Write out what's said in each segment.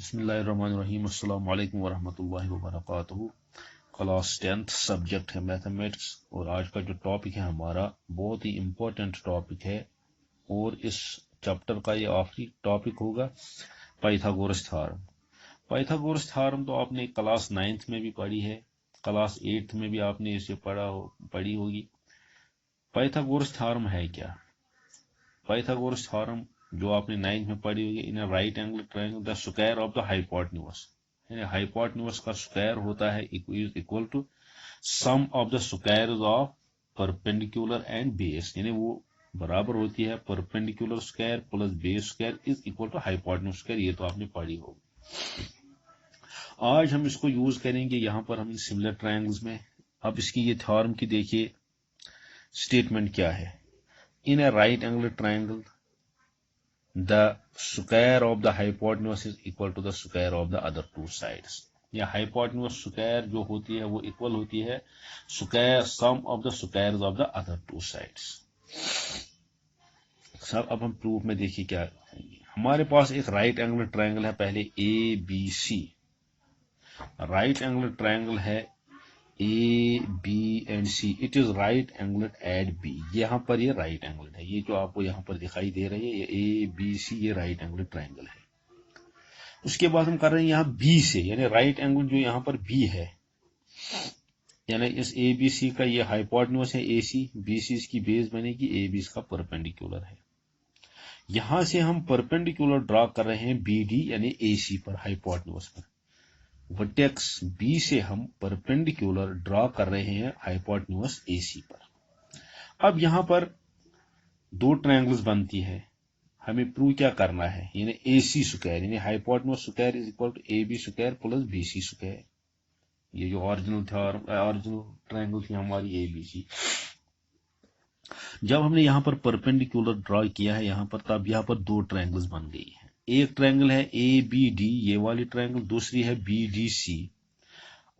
बिस्मिल्लाहिर्रहमानिर्रहीम अस्सलाम वालेकुम वरहमतुल्लाहि वबरकातुहू। क्लास 10th सब्जेक्ट है मैथमेटिक्स और आज का जो टॉपिक है हमारा बहुत ही इम्पोर्टेंट टॉपिक है और इस चैप्टर का ये आखिरी टॉपिक होगा पाइथागोरस थ्योरम। पाइथागोरस थ्योरम तो आपने क्लास 9th में भी पढ़ी है, क्लास 8th में भी आपने इसे पढ़ी होगी। पाइथागोरस थ्योरम है क्या? पाइथागोरस थ्योरम जो आपने 9th में पढ़ी होगी, in right angle triangle the square of the hypotenuse, यानी हाइपोटेन्यूज का स्क्वायर होता है equal to sum of the squares of perpendicular and base, यानी वो बराबर होती है perpendicular square plus base square is equal to hypotenuse square. ये तो आपने पढ़ी होगी। आज हम इसको यूज करेंगे यहाँ पर हम सिमिलर ट्रायंगल्स में। अब इसकी ये थ्योरम की देखिए स्टेटमेंट क्या है। In a right angle triangle the square of the hypotenuse is equal to the square of the other two sides, या hypotenuse square जो होती है वो इक्वल होती है square sum of the squares of the other two sides। सब अब हम प्रूफ में देखिए क्या करेंगे। हमारे पास एक राइट एंगल ट्रायंगल है, पहले A B C right angle triangle है A B and C. It is right angled at B. यहाँ पर ये राइट एंगलेड है, ये जो आपको यहाँ पर दिखाई दे रही है ये ए बी सी, ये राइट एंगलेड ट्रायंगल है। उसके बाद हम कर रहे हैं यहाँ बी से, यानी राइट एंगल जो यहाँ पर बी है, यानी इस ए बी सी का ये हाइपोटेन्यूज है ए सी, बी सी इसकी बेस बनेगी, ए बी इसका परपेंडिकुलर है। यहां से हम परपेंडिकुलर ड्रॉ कर रहे हैं बी डी यानी ए सी पर, हाइपोटेन्यूज पर। वर्टेक्स बी से हम परपेंडिकुलर ड्रॉ कर रहे हैं हाइपोटेन्यूज एसी पर। अब यहां पर दो ट्रायंगल्स बनती है, हमें प्रूव क्या करना है, यानी एसी स्क्वायर यानी hypotenuse square is equal to A B square plus B C square. ये जो ओरिजिनल ट्रायंगल थी हमारी ए बी सी, जब हमने यहां पर परपेंडिकुलर ड्रॉ किया है यहां पर, तब यहां पर दो ट्रायंगल्स बन गई है। एक ट्रायंगल है ए बी डी, ये वाली ट्रायंगल, दूसरी है बी डी सी,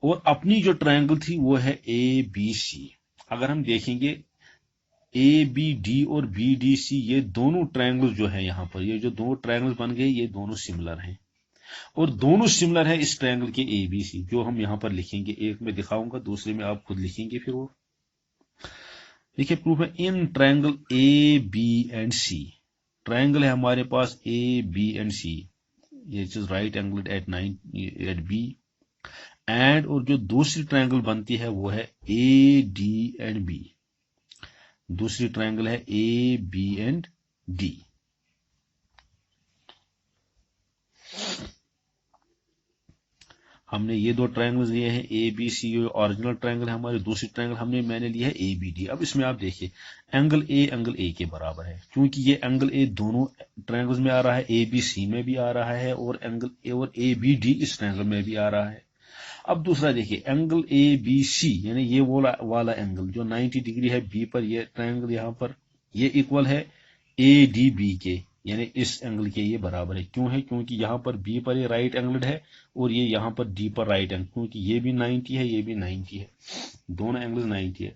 और अपनी जो ट्रायंगल थी वो है ए बी सी। अगर हम देखेंगे ए बी डी और बी डी सी, ये दोनों ट्रायंगल जो है यहाँ पर, ये जो दो ट्रायंगल बन गए ये दोनों सिमिलर हैं, और दोनों सिमिलर है इस ट्रायंगल के ए बी सी, जो हम यहाँ पर लिखेंगे। एक में दिखाऊंगा, दूसरे में आप खुद लिखेंगे। फिर वो देखिए प्रूफ है। In triangle A B and C, triangle है हमारे पास ए बी एंड सी, ये is right angle at B, and और जो दूसरी ट्रायंगल बनती है वो है ए डी एंड बी, दूसरी ट्रायंगल है ए बी एंड डी। हमने ये दो ट्रायंगल्स लिए हैं A B C, original triangle है हमारे, दूसरी ट्रायंगल मैंने लिया है ए बी डी। अब इसमें आप देखिए एंगल ए के बराबर है, क्योंकि ये एंगल ए दोनों ट्रायंगल्स में आ रहा है, ए बी सी में भी आ रहा है और एंगल ए और ए बी डी इस ट्रायंगल में भी आ रहा है। अब दूसरा देखिए एंगल ए बी सी, यानी ये वाला एंगल जो 90 डिग्री है बी पर, ये ट्रायंगल यहाँ पर ये इक्वल है ए डी बी के, यानी इस एंगल के ये बराबर है। क्यों है? क्योंकि यहाँ पर बी पर ये राइट एंगल है और ये यहाँ पर डी पर राइट एंगल, क्योंकि ये भी 90 है ये भी 90 है, दोनों एंगल 90 है।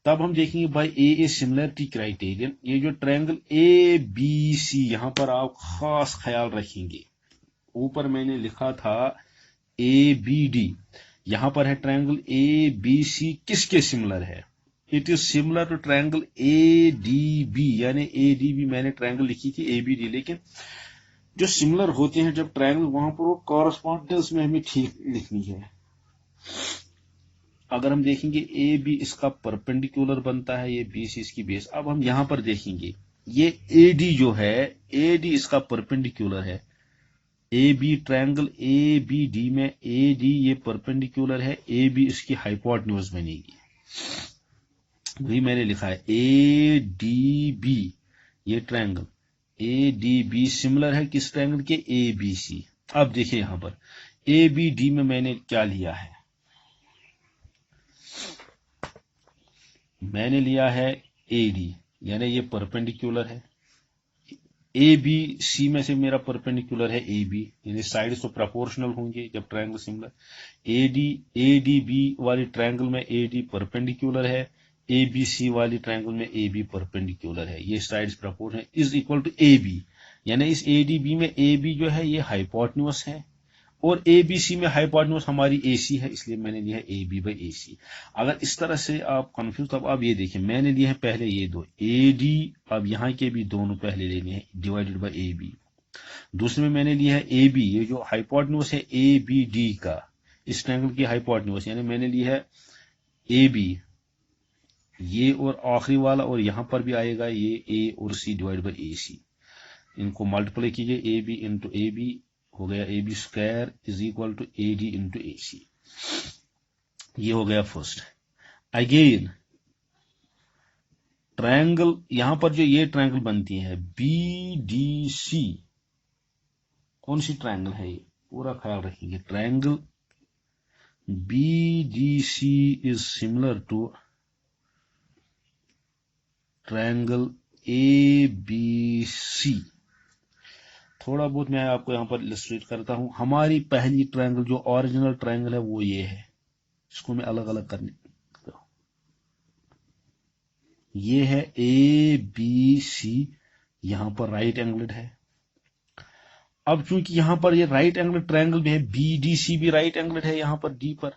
तब हम देखेंगे बाय ए सिमिलरिटी क्राइटेरियन, ये जो ट्रायंगल ए बी सी, यहाँ पर आप खास ख्याल रखेंगे, ऊपर मैंने लिखा था ए बी डी, यहां पर है ट्रायंगल ए बी सी किसके सिमिलर है? It is similar to triangle A D B, यानी ए डी बी मैंने ट्रायंगल लिखी थी ए बी डी, लेकिन जो सिमिलर होते हैं जब ट्रायंगल, वहां पर वो कॉरस्पॉन्डेंस में हमें ठीक लिखनी है। अगर हम देखेंगे ए बी इसका परपेंडिकुलर बनता है, ये बी सी इसकी बेस। अब हम यहां पर देखेंगे ये ए डी जो है, ए डी इसका परपेंडिकुलर है, A B triangle A B D में ए डी ये परपेंडिकुलर है, ए बी इसकी हाइपोटेन्यूज बनेगी, वही मैंने लिखा है ए डी बी, ये triangle A D B similar है किस ट्रायंगल के? A B C. अब देखिए यहां पर ए बी डी में मैंने क्या लिया है, मैंने लिया है ए डी, यानी ये परपेंडिकुलर है। ए बी सी में से मेरा परपेंडिकुलर है ए बी, यानी साइड्स तो प्रोपोर्शनल होंगे जब triangle similar. A D B वाली ट्रायंगल में ए डी परपेंडिकुलर है, ए बी सी वाली ट्रायंगल में ए बी परपेंडिकुलर है, ये sides proportional is equal to A B, यानी इस ए डी बी में ए बी जो है ये हाइपोटेन्यूज है और ए बी सी में हाइपोटेन्यूज हमारी ए सी है, इसलिए मैंने लिया है ए बी बाई ए सी। अगर इस तरह से आप कंफ्यूज, तब आप ये देखिए मैंने लिए हैं पहले ये दो ए डी, अब यहाँ के भी दोनों पहले लेने हैं डिवाइडेड बाई ए बी। दूसरे में मैंने लिया है ए बी, ये जो हाइपोटेन्यूज है ए बी डी का, इस ट्रायंगल की हाइपोटेन्यूज, यानी मैंने लिया है ए बी, ये और आखिरी वाला, और यहां पर भी आएगा ये ए और सी डिवाइड बाई ए सी। इनको मल्टीप्लाई कीजिए, A B into A B हो गया A B square is equal to A D into A C. ये हो गया फर्स्ट। अगेन ट्रायंगल, यहां पर जो ये ट्रायंगल बनती है बी डी सी, कौन सी ट्रायंगल है ये, पूरा ख्याल रखेंगे। Triangle B D C is similar to triangle A B C. थोड़ा बहुत मैं आपको यहां पर इलस्ट्रेट करता हूं। हमारी पहली ट्रायंगल जो ओरिजिनल ट्रायंगल है वो ये है, इसको मैं अलग अलग करने, ये है ए बी सी, यहां पर राइट एंगल्ड है। अब चूंकि यहां पर ये राइट एंगल ट्रायंगल भी है, बी डी सी भी राइट एंगल्ड है यहां पर डी पर,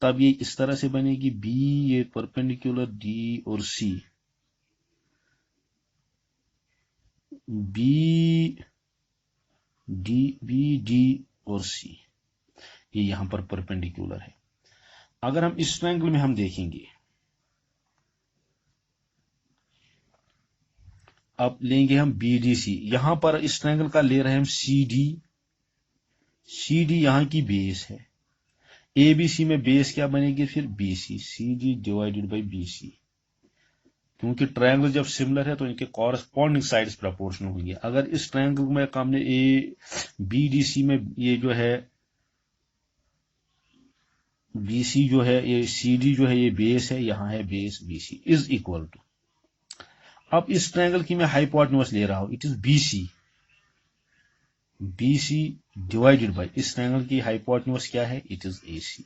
तब ये इस तरह से बनेगी बी, ये परपेंडिकुलर डी और सी, बी डी और सी, ये यहां पर परपेंडिकुलर है। अगर हम इस ट्रायंगल में हम देखेंगे, अब लेंगे हम बी डी सी, यहां पर इस ट्रायंगल का ले रहे हैं हम सी डी यहां की बेस है, ए बी सी में बेस क्या बनेगी फिर B C D divided by B C. क्योंकि ट्रायंगल जब सिमिलर है तो इनके कॉरस्पॉन्डिंग साइड्स प्रोपोर्शनल होंगे। अगर इस ट्रायंगल में हमने ए बी डी सी में ये जो है बी सी जो है, ये सी डी जो है ये बेस है, यहां है base B C is equal to, अब इस ट्रायंगल की मैं हाइपोटेन्यूज ले रहा हूं, it is B C divided by, इस ट्रायंगल की हाइपोटेन्यूज क्या है, इट इज ए सी।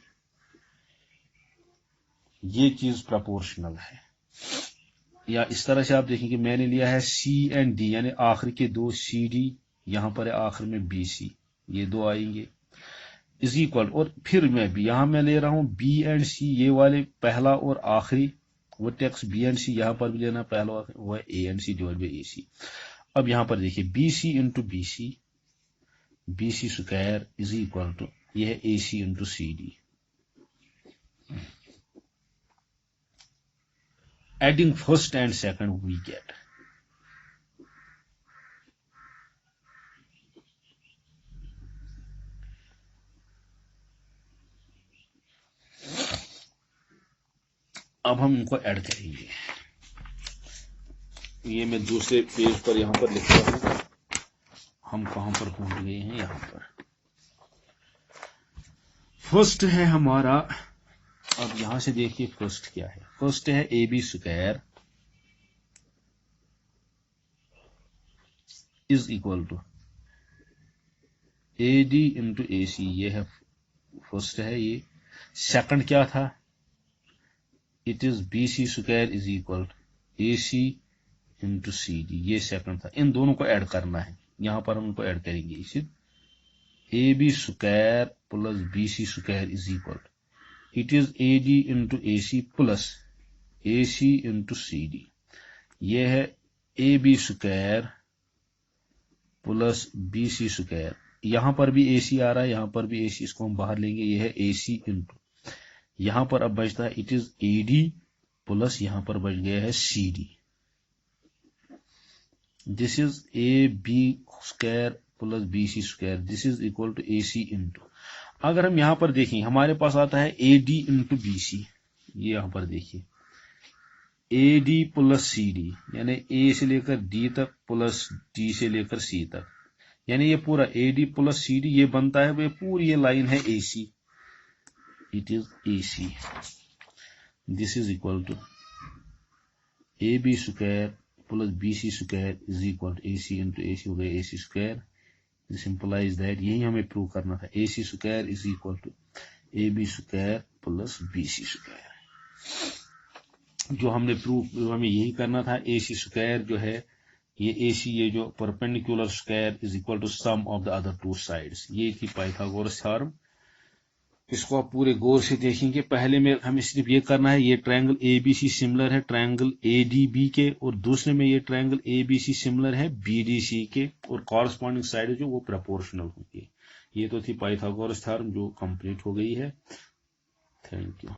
ये चीज प्रोपोर्शनल है। या इस तरह से आप देखेंगे मैंने लिया है सी एंड डी, यानी आखिर के दो सी डी, यहां पर है आखिर में बी सी, ये दो आएंगे इज इक्वल, और फिर मैं भी यहां मैं ले रहा हूं बी एंड सी, ये वाले पहला और आखिरी वो टेक्स बी एंड सी, यहां पर भी लेना पहला और वो है A and C divide by A C. अब यहां पर देखिए B C into B C square is equal to, ये है A C into C D. Adding first and second we get अब हम इनको ऐड करेंगे। ये मैं दूसरे पेज पर यहां पर लिखता हूं, हम कहां पर पहुंच गए हैं, यहां पर फर्स्ट है हमारा। अब यहां से देखिए फर्स्ट क्या है, फर्स्ट है A B square is equal to A D into A C, ये है फर्स्ट है। ये सेकंड क्या था, it is B C square is equal to A C into C D, ये सेकंड था। इन दोनों को ऐड करना है, यहां पर हम उनको ऐड करेंगे, इसे A B square plus B C square is equal to it is A D into A C plus A C into C D, ये है A B square plus B C square, यहां पर भी ए सी आ रहा है, यहां पर भी ए सी, इसको हम बाहर लेंगे, ये है ए सी इंटू, यहां पर अब बचता है it is A D plus यहां पर बच गया है C D, this is A B square plus B C square, this is equal to A C into, अगर हम यहां पर देखें हमारे पास आता है A D into B C, ये यहां पर देखिए A D plus C D, यानी ए से लेकर डी तक प्लस डी से लेकर सी तक, यानी ये पूरा A D plus C D ये बनता है, ये पूरी ये लाइन है A C, it is A C, this is equal to A B square plus B C square is equal to A C into A C हो गया A C square, this implies that, यही हमें prove करना था, A C square is equal to A B square plus B C square, जो हमने prove, हमें यही करना था, ए सी स्क्वायर जो है ये AC, ये जो perpendicular square is equal to sum of the other two sides, ये थी पाइथागोरस थ्योरम। इसको आप पूरे गौर से देखेंगे। पहले में हमें सिर्फ ये करना है, ये ट्रायंगल ABC सिमिलर है ट्रायंगल ADB के, और दूसरे में ये ट्रायंगल ABC सिमिलर है BDC के, और कॉरस्पॉन्डिंग साइड जो वो प्रोपोर्शनल होगी। ये तो थी पाइथागोरस थ्योरम जो कंप्लीट हो गई है। Thank you.